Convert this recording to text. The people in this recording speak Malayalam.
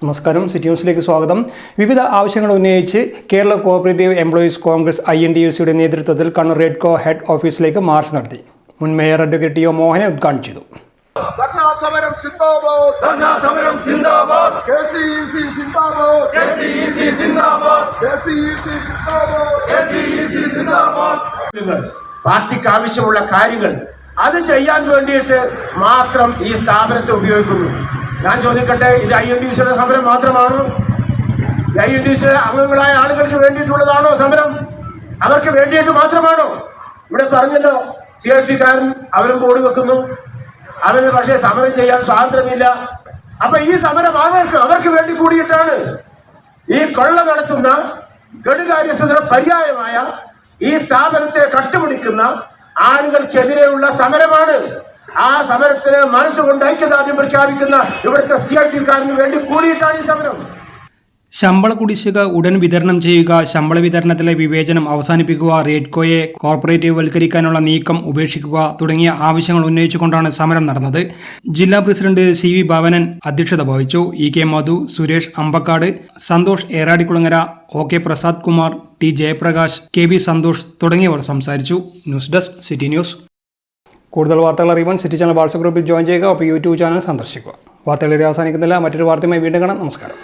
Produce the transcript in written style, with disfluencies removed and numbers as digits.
നമസ്കാരം, സിറ്റി ന്യൂസിലേക്ക് സ്വാഗതം. വിവിധ ആവശ്യങ്ങൾ ഉന്നയിച്ച് കേരള കോഓപ്പറേറ്റീവ് എംപ്ലോയീസ് കോൺഗ്രസ് INTUCയുടെ നേതൃത്വത്തിൽ കണ്ണൂർ റെഡ്കോ ഹെഡ് ഓഫീസിലേക്ക് മാർച്ച് നടത്തി. മുൻ മേയർ അഡ്വക്കേറ്റ് ടി.ഒ. മോഹനെ ഉദ്ഘാടനം ചെയ്തു. പാർട്ടിക്ക് ആവശ്യമുള്ള കാര്യങ്ങൾ അത് ചെയ്യാൻ വേണ്ടിയിട്ട് മാത്രം ഈ സ്ഥാപനത്തെ ഉപയോഗിക്കുന്നു. ഞാൻ ചോദിക്കട്ടെ, ഇത് INTUCയുടെ സമരം മാത്രമാണോ? INTUCയുടെ അംഗങ്ങളായ ആളുകൾക്ക് വേണ്ടിയിട്ടുള്ളതാണോ സമരം? അവർക്ക് വേണ്ടിയിട്ട് മാത്രമാണോ? ഇവിടെ പറഞ്ഞല്ലോ, CRT-കാരൻ അവരും ബോർഡ് വെക്കുന്നു, അവന് പക്ഷേ സമരം ചെയ്യാൻ സ്വാതന്ത്ര്യമില്ല. അപ്പൊ ഈ സമരം അവർക്ക് വേണ്ടി കൂടിയിട്ടാണ്. ഈ കൊള്ള നടത്തുന്ന കെടുകാര്യസ്ഥത പര്യായമായ ഈ സ്ഥാപനത്തെ കട്ടുപിടിക്കുന്ന ആളുകൾക്കെതിരെയുള്ള സമരമാണ്. ആ സമരത്തിന് മനസ്സുകൊണ്ട് ഐക്യദാർഢ്യം പ്രഖ്യാപിക്കുന്ന ഇവിടുത്തെ CRT-കാരന് വേണ്ടി കൂടിയിട്ടാണ് ഈ സമരം. ശമ്പള കുടിശ്ശിക ഉടൻ വിതരണം ചെയ്യുക, ശമ്പള വിതരണത്തിലെ വിവേചനം അവസാനിപ്പിക്കുക, റെഡ്കോയെ കോർപ്പറേറ്റീവ് വൽക്കരിക്കാനുള്ള നീക്കം ഉപേക്ഷിക്കുക തുടങ്ങിയ ആവശ്യങ്ങൾ ഉന്നയിച്ചുകൊണ്ടാണ് സമരം നടന്നത്. ജില്ലാ പ്രസിഡന്റ് CV ഭവനൻ അധ്യക്ഷത വഹിച്ചു. EK മധു, Suresh അമ്പക്കാട്, Santhosh ഏറാടിക്കുളങ്ങര, OK Prasad Kumar, T Jayaprakash, KB Santhosh തുടങ്ങിയവർ സംസാരിച്ചു. News desk, city news. കൂടുതൽ വാർത്തകൾ അറിയുവാൻ സിറ്റി ചാനൽ വാട്സ്ആപ്പ് ഗ്രൂപ്പിൽ ജോയിൻ ചെയ്യുക. ഒപ്പം YouTube ചാനൽ സന്ദർശിക്കുക. വാർത്തകളുടെ അവസാനിക്കുന്നില്ല. മറ്റൊരു വാർത്തയുമായി വീണ്ടും കാണാം. നമസ്കാരം.